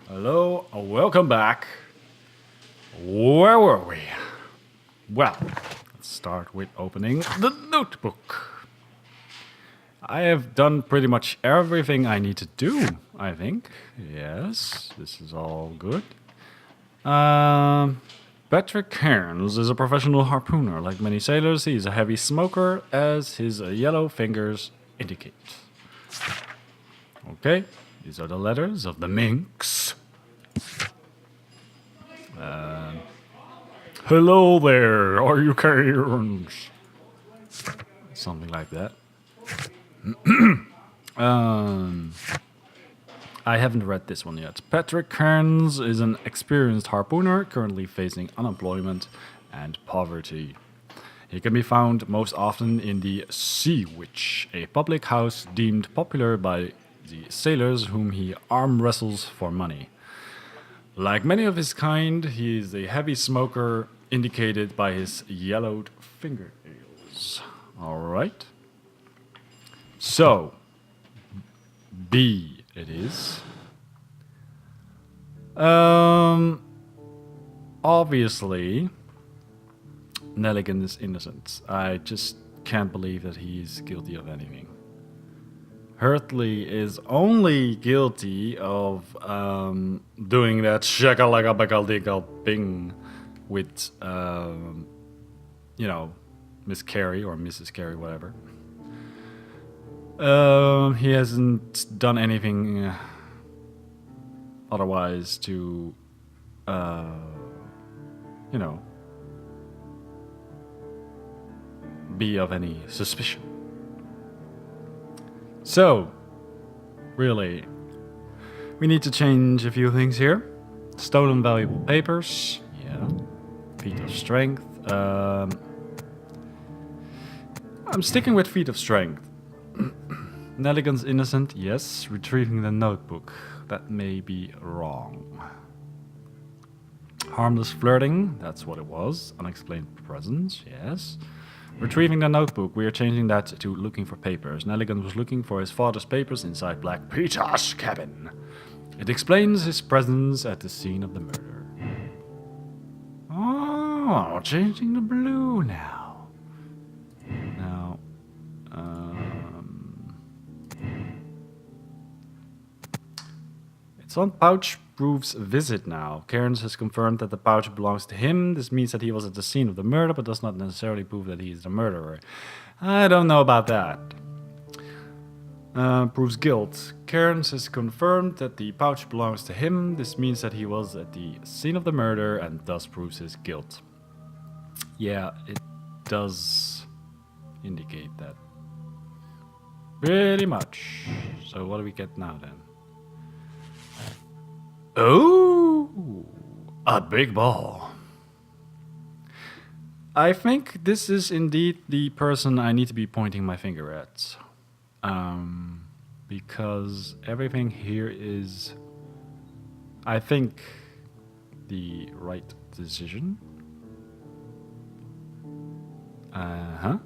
Hello, welcome back. Where were we? Well, let's start with opening the notebook. I have done pretty much everything I need to do, I think. Yes, this is all good. Patrick Cairns is a professional harpooner. Like many sailors, he is a heavy smoker, as his yellow fingers indicate. Okay, these are the letters of the minx. Hello there, are you Cairns? Something like that. I haven't read this one yet. Patrick Cairns is an experienced harpooner currently facing unemployment and poverty. He can be found most often in the Sea Witch, a public house deemed popular by the sailors whom he arm wrestles for money. Like many of his kind, he is a heavy smoker, indicated by his yellowed fingernails. All right. So, B it is. Obviously, Nelligan is innocent. I just can't believe that he's guilty of anything. Hurtley is only guilty of doing that shakalaka thing with, Miss Carey or Mrs. Carey, whatever. He hasn't done anything otherwise to, be of any suspicion. So, really, we need to change a few things here. Stolen valuable papers, yeah. Feat of strength. I'm sticking with feat of strength. Nelligan's innocent, yes. Retrieving the notebook, that may be wrong. Harmless flirting, that's what it was. Unexplained presence, yes. Retrieving the notebook, we are changing that to looking for papers. Nelligan was looking for his father's papers inside Black Peter's cabin. It explains his presence at the scene of the murder. Oh, changing the blue now. Now, it's on Pouch Proof's visit now. Cairns has confirmed that the pouch belongs to him. This means that he was at the scene of the murder, but does not necessarily prove that he is the murderer. I don't know about that. Proves guilt. Cairns has confirmed that the pouch belongs to him. This means that he was at the scene of the murder and thus proves his guilt. Yeah, it does indicate that. Pretty much. So what do we get now then? Oh, a big ball. I think this is indeed the person I need to be pointing my finger at. Because everything here is, I think, the right decision. I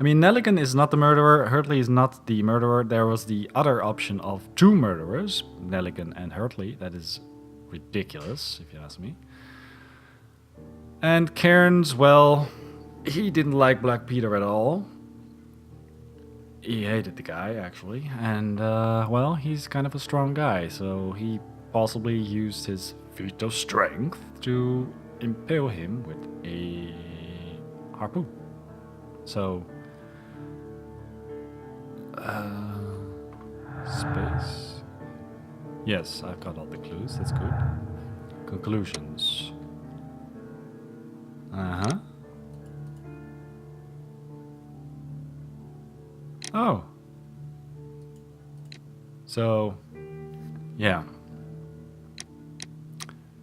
mean, Nelligan is not the murderer, Hurtley is not the murderer. There was the other option of two murderers, Nelligan and Hurtley. That is ridiculous, if you ask me. And Cairns, well, he didn't like Black Peter at all. He hated the guy, actually. And, well, he's kind of a strong guy, so he possibly used his feat of strength to impale him with a harpoon. So, space. Yes, I've got all the clues. That's good. Conclusions. Oh. So, yeah.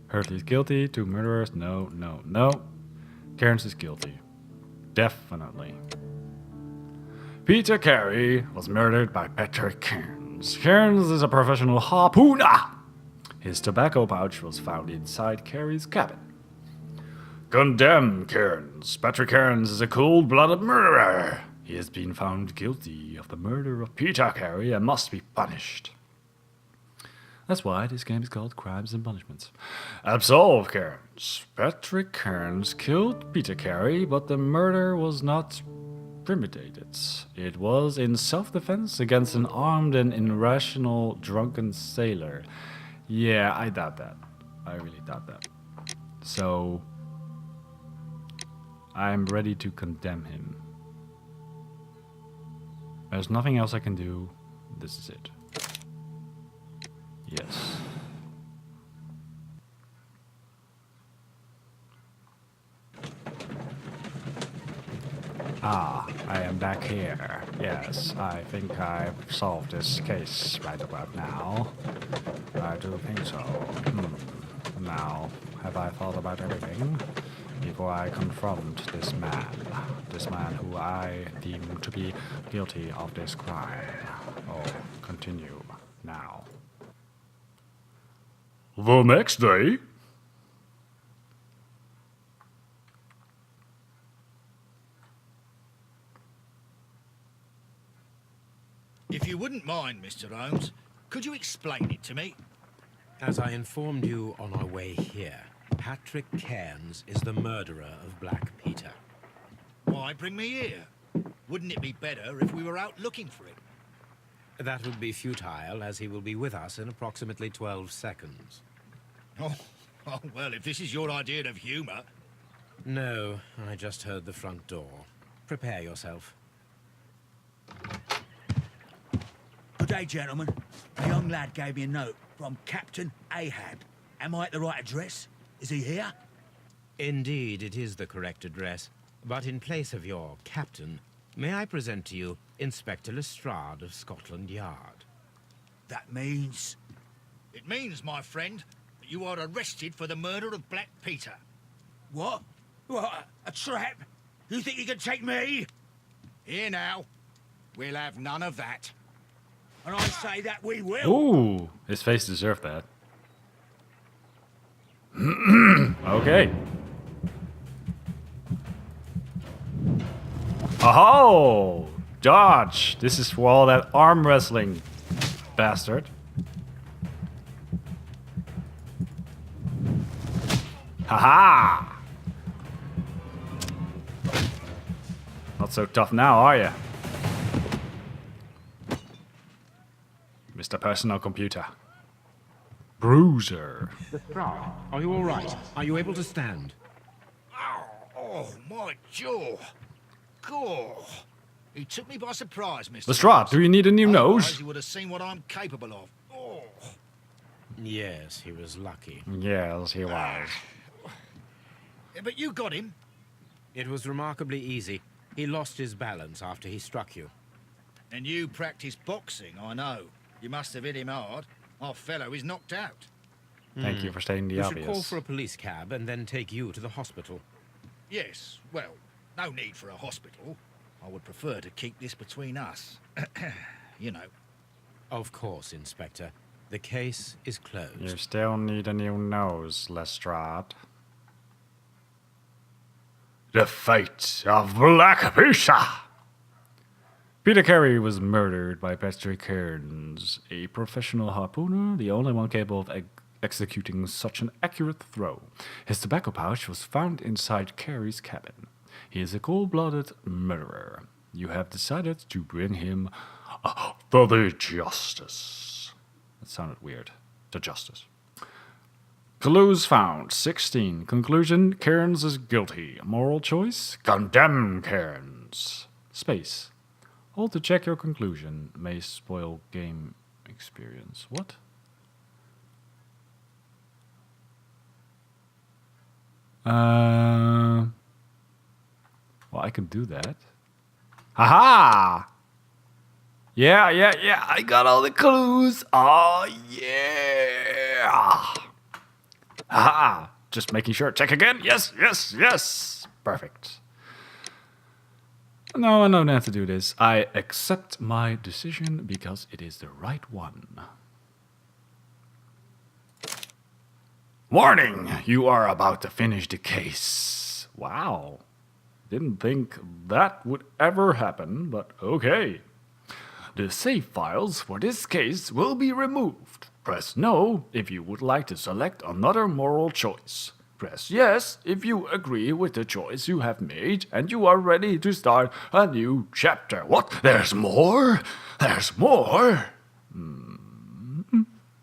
Hurtley's guilty. Two murderers. No, no, no. Cairns is guilty. Definitely. Peter Carey was murdered by Patrick Cairns. Cairns is a professional harpooner. His tobacco pouch was found inside Carey's cabin. Condemn Cairns. Patrick Cairns is a cold-blooded murderer. He has been found guilty of the murder of Peter Carey and must be punished. That's why this game is called Crimes and Punishments. Absolve Cairns. Patrick Cairns killed Peter Carey, but the murder was not premeditated. It was in self-defense against an armed and irrational drunken sailor. Yeah, I doubt that. I really doubt that. So, I'm ready to condemn him. There's nothing else I can do. This is it. Yes. Ah, I am back here. Yes, I think I've solved this case right about now. I do think so. Now, have I thought about everything? Before I confront this man who I deem to be guilty of this crime. Oh, continue now. The next day? If you wouldn't mind, Mr. Holmes, could you explain it to me? As I informed you on our way here, Patrick Cairns is the murderer of Black Peter. Why bring me here? Wouldn't it be better if we were out looking for him? That would be futile, as he will be with us in approximately 12 seconds. Oh, well, if this is your idea of humour... No, I just heard the front door. Prepare yourself. Good day, gentlemen. A young lad gave me a note from Captain Ahab. Am I at the right address? Is he here? Indeed, it is the correct address. But in place of your captain, may I present to you Inspector Lestrade of Scotland Yard? That means... It means, my friend, that you are arrested for the murder of Black Peter. What? What? A trap? You think you can take me? Here now. We'll have none of that. And I say that we will. Ooh, his face deserved that. Okay. Oh, dodge! This is for all that arm wrestling, bastard. Haha! Not so tough now, are you? Mr. Personal Computer. Bruiser. Lestrade, are you all right? Are you able to stand? Oh, my jaw. Gore. He took me by surprise, Mr. Lestrade, Holmes. do you need a new Otherwise, nose? he would have seen what I'm capable of. Oh. Yes, he was lucky. Yes, he was. But you got him. It was remarkably easy. He lost his balance after he struck you. And you practice boxing, I know. You must have hit him hard. Our fellow is knocked out. Thank you for stating the We obvious. should call for a police cab and then take you to the hospital. Yes, well, no need for a hospital. I would prefer to keep this between us. You know. Of course, Inspector. The case is closed. You still need a new nose, Lestrade. The fate of Black Peter. Peter Carey was murdered by Patrick Cairns, a professional harpooner, the only one capable of executing such an accurate throw. His tobacco pouch was found inside Carey's cabin. He is a cold-blooded murderer. You have decided to bring him to the justice. That sounded weird. To justice. Clues found. 16. Conclusion. Cairns is guilty. Moral choice. Condemn Cairns. Space. Hold to check your conclusion. May spoil game experience. What? Well, I can do that. Haha! Yeah. I got all the clues. Oh, yeah. Haha! Just making sure. Check again. Yes. Perfect. No, I don't have to do this. I accept my decision because it is the right one. Warning! You are about to finish the case. Wow. Didn't think that would ever happen, but okay. The save files for this case will be removed. Press no if you would like to select another moral choice. Press yes if you agree with the choice you have made and you are ready to start a new chapter. What? There's more? There's more?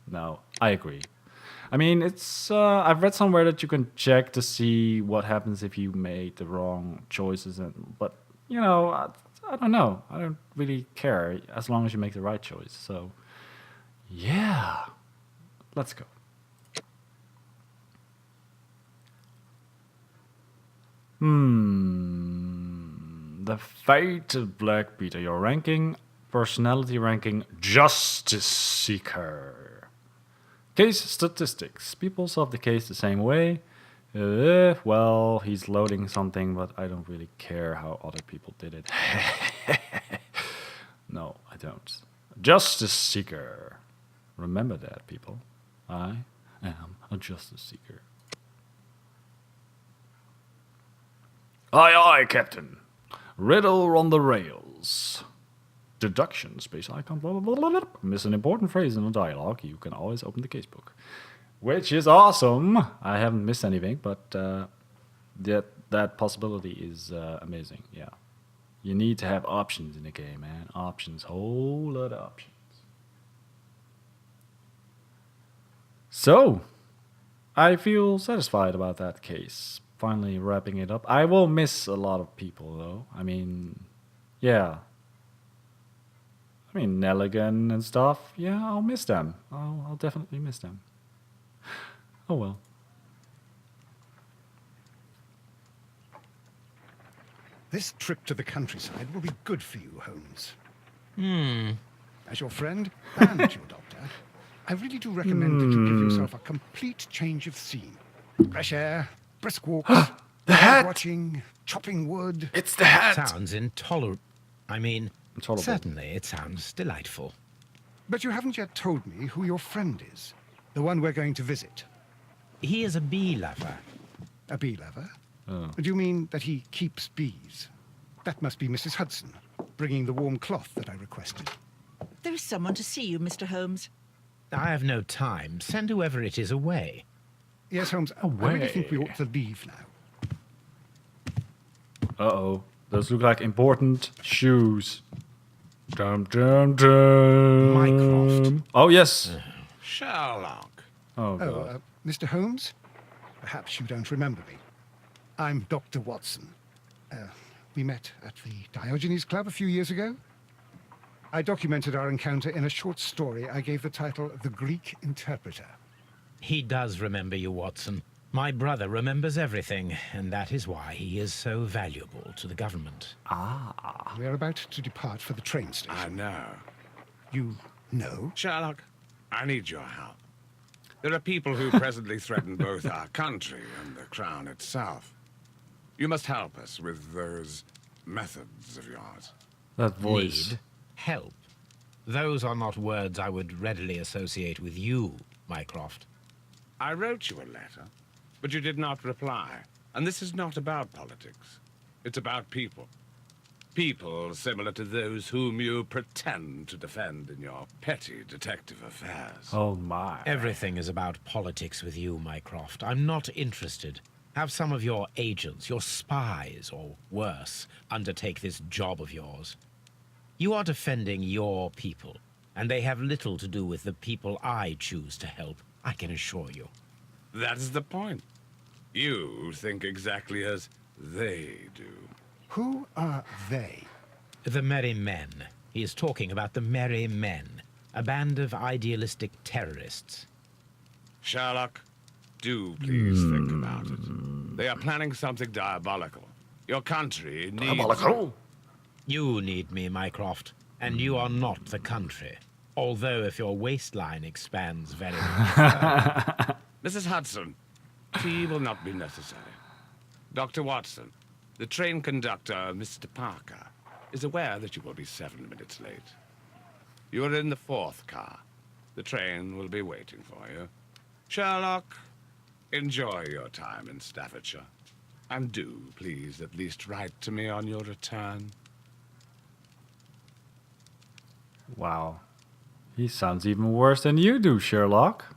No, I agree. I mean, it's. I've read somewhere that you can check to see what happens if you made the wrong choices, but you know, I don't know. I don't really care as long as you make the right choice. So, yeah, let's go. The fate of Black Peter. Your ranking, personality ranking, Justice Seeker. Case statistics. People solve the case the same way. Well, he's loading something, but I don't really care how other people did it. No, I don't. Justice Seeker. Remember that, people. I am a Justice Seeker. Aye, aye, Captain. Riddle on the rails. Deduction, space icon, blah, blah, blah, blah, blah. Miss an important phrase in a dialogue, you can always open the casebook. Which is awesome. I haven't missed anything, but that possibility is amazing, yeah. You need to have options in the game, man. Options, whole lot of options. So, I feel satisfied about that case. Finally wrapping it up. I will miss a lot of people, though. I mean, yeah. I mean, Nelligan and stuff. Yeah, I'll miss them. I'll definitely miss them. Oh well. This trip to the countryside will be good for you, Holmes. As your friend and your doctor, I really do recommend that you give yourself a complete change of scene. Fresh air, brisk walks, The hat! watching, chopping wood. It's the hat! Sounds intolerable. I mean, Intolerable. certainly it sounds delightful. But you haven't yet told me who your friend is. The one we're going to visit. He is a bee lover. A bee lover? Oh. Do you mean that he keeps bees? That must be Mrs. Hudson, bringing the warm cloth that I requested. There is someone to see you, Mr. Holmes. I have no time. Send whoever it is away. Yes, Holmes, I really think we ought to leave now. Uh-oh. Those look like important shoes. Dum dum dum. Mycroft. Oh, yes. Sherlock. Oh, God. Oh, Mr. Holmes? Perhaps you don't remember me. I'm Dr. Watson. We met at the Diogenes Club a few years ago. I documented our encounter in a short story I gave the title The Greek Interpreter. He does remember you, Watson. My brother remembers everything, and that is why he is so valuable to the government. We are about to depart for the train I station. know. You know? Sherlock, I need your help. There are people who presently threaten both our country and the crown itself. You must help us with those methods of yours. That voice. Need help. Those are not words I would readily associate with you, Mycroft. I wrote you a letter, but you did not reply. And this is not about politics. It's about people. People similar to those whom you pretend to defend in your petty detective affairs. Oh, my. Everything is about politics with you, Mycroft. I'm not interested. Have some of your agents, your spies, or worse, undertake this job of yours. You are defending your people, and they have little to do with the people I choose to help, I can assure you. That is the point. You think exactly as they do. Who are they? The Merry Men. He is talking about the Merry Men, a band of idealistic terrorists. Sherlock, do please think about it. They are planning something diabolical. Your country needs... Diabolical. You need me, Mycroft, and you are not the country. Although if your waistline expands very much. Mrs. Hudson, tea will not be necessary. Dr. Watson, the train conductor, Mr. Parker, is aware that you will be 7 minutes late. You are in the 4th car. The train will be waiting for you. Sherlock, enjoy your time in Staffordshire. And do, please, at least write to me on your return. Wow. He sounds even worse than you do, Sherlock.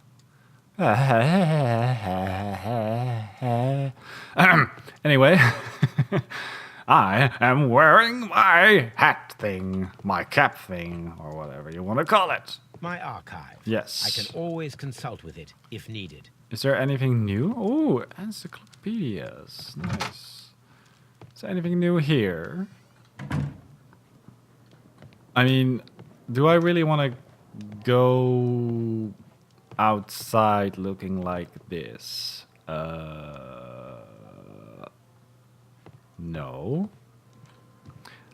Anyway, I am wearing my hat thing, my cap thing, or whatever you want to call it. My archive. Yes. I can always consult with it if needed. Is there anything new? Oh, encyclopedias. Nice. Is there anything new here? I mean, do I really want to go outside looking like this? No.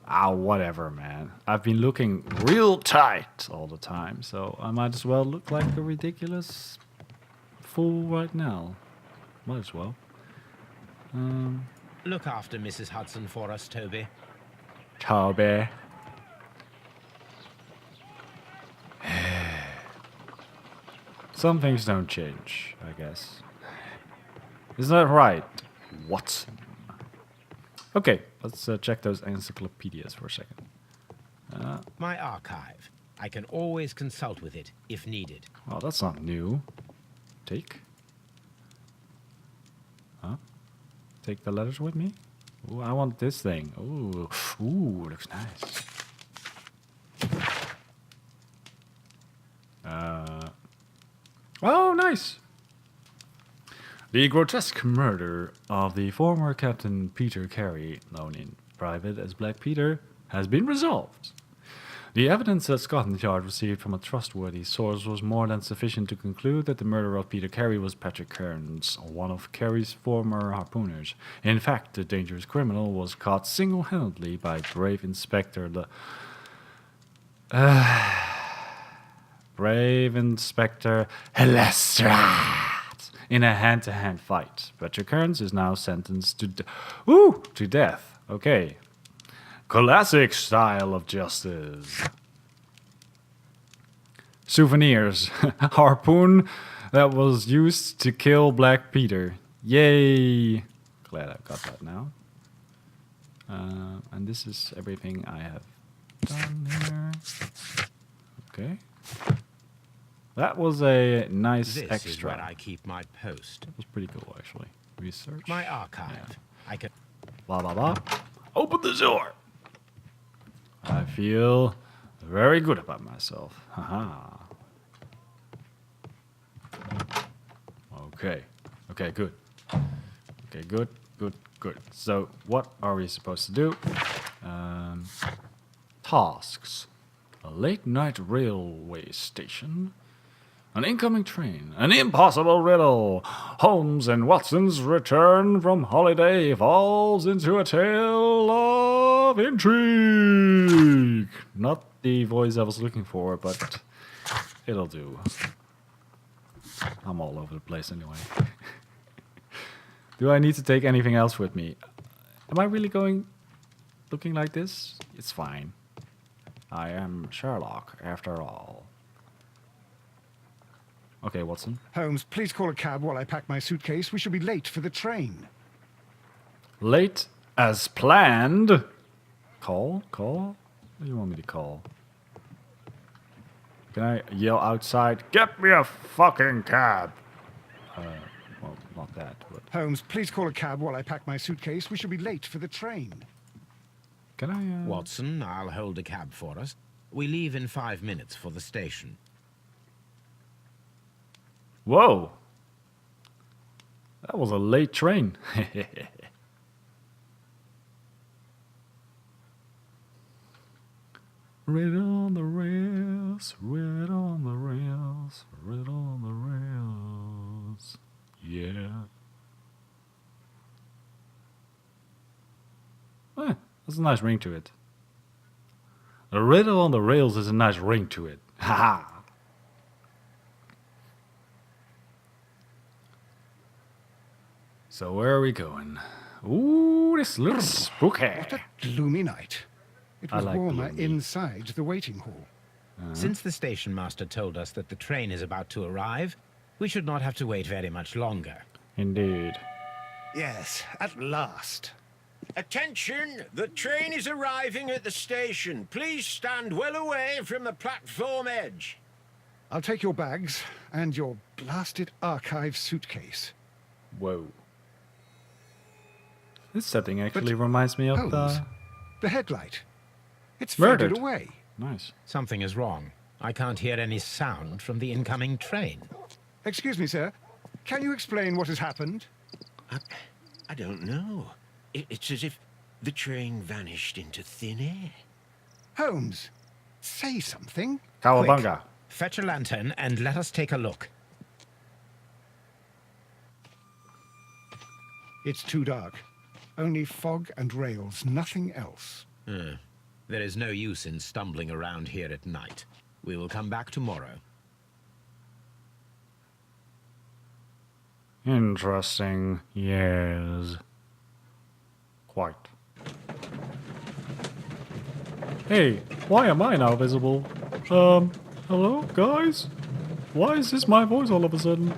Ah, whatever, man. I've been looking real tight all the time, so I might as well look like a ridiculous fool right now. Might as well. Look after Mrs. Hudson for us, Toby. Toby. Some things don't change, I guess. Isn't that right, Watson? Okay, let's check those encyclopedias for a second. My archive. I can always consult with it if needed. Well, that's not new. Take. Huh? Take the letters with me? Ooh, I want this thing. Ooh, ooh, looks nice. Oh, nice. The grotesque murder of the former Captain Peter Carey, known in private as Black Peter, has been resolved. The evidence that Scotland Yard received from a trustworthy source was more than sufficient to conclude that the murderer of Peter Carey was Patrick Kearns, one of Carey's former harpooners. In fact, the dangerous criminal was caught single-handedly by brave Inspector Lestrade in a hand-to-hand fight. Patrick Kearns is now sentenced to death. Okay. Classic style of justice. Souvenirs. Harpoon that was used to kill Black Peter. Yay! Glad I've got that now. And this is everything I have done here. Okay. That was a nice This extra. is where I keep my post. That was pretty cool, actually. Research. My archive. Yeah. I can. Blah, blah, blah. Open the door! I feel very good about myself. Haha. Okay. Okay, good. Okay, good, good, good. So, what are we supposed to do? Tasks. A late night railway station. An incoming train. An impossible riddle. Holmes and Watson's return from holiday evolves into a tale of intrigue. Not the voice I was looking for, but it'll do. I'm all over the place anyway. Do I need to take anything else with me? Am I really looking like this? It's fine. I am Sherlock, after all. Okay, Watson. Holmes, please call a cab while I pack my suitcase. We shall be late for the train. Late as planned. Call? Call? What do you want me to call? Can I yell outside, get me a fucking cab? Well, not that, but... Holmes, please call a cab while I pack my suitcase. We shall be late for the train. Can I, Watson, I'll hold a cab for us. We leave in 5 minutes for the station. Whoa! That was a late train. Red on the rails, red on the rails, red on the rails. Yeah. That's a nice ring to it. A riddle on the rails is a nice ring to it. Haha. So where are we going? Ooh, this looks spooky. What a gloomy night. It I was like warmer gloomy. inside the waiting hall. Since the station master told us that the train is about to arrive, we should not have to wait very much longer. Indeed. Yes, at last. Attention! The train is arriving at the station. Please stand well away from the platform edge. I'll take your bags and your blasted archive suitcase. Whoa. This setting actually reminds me of Holmes, the headlight. It's Murdered. faded away. Nice. Something is wrong. I can't hear any sound from the incoming train. Excuse me, sir. Can you explain what has happened? I don't know. It's as if the train vanished into thin air. Holmes, say something. Cowabunga. Fetch a lantern and let us take a look. It's too dark. Only fog and rails, nothing else. There is no use in stumbling around here at night. We will come back tomorrow. Interesting. Yes. Quite. Hey, why am I now visible? Hello, guys? Why is this my voice all of a sudden?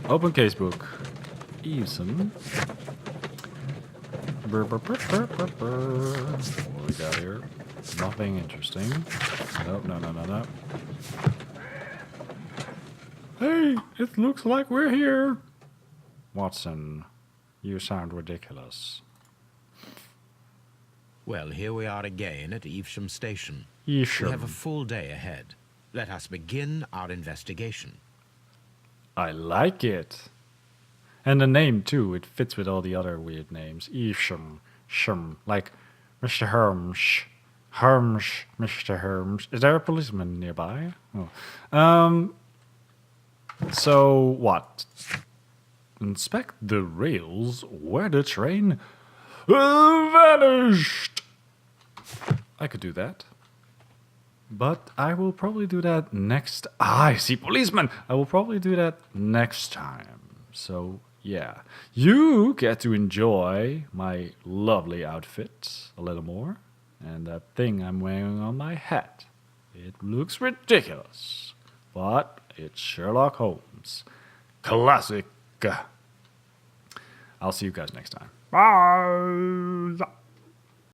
Open casebook. Eveson. What do we got here? Nothing interesting. Nope, no. Hey, it looks like we're here. Watson, you sound ridiculous. Well, here we are again at Evesham Station. Evesham. We have a full day ahead. Let us begin our investigation. I like it. And the name, too. It fits with all the other weird names. Evesham. Shum. Like Mr. Holmes. Holmes. Mr. Holmes. Is there a policeman nearby? Oh. So, what? Inspect the rails where the train vanished. I could do that. But I will probably do that next... I see policeman! I will probably do that next time. So, yeah. You get to enjoy my lovely outfit a little more. And that thing I'm wearing on my hat. It looks ridiculous. But it's Sherlock Holmes. Classic. I'll see you guys next time. Bye!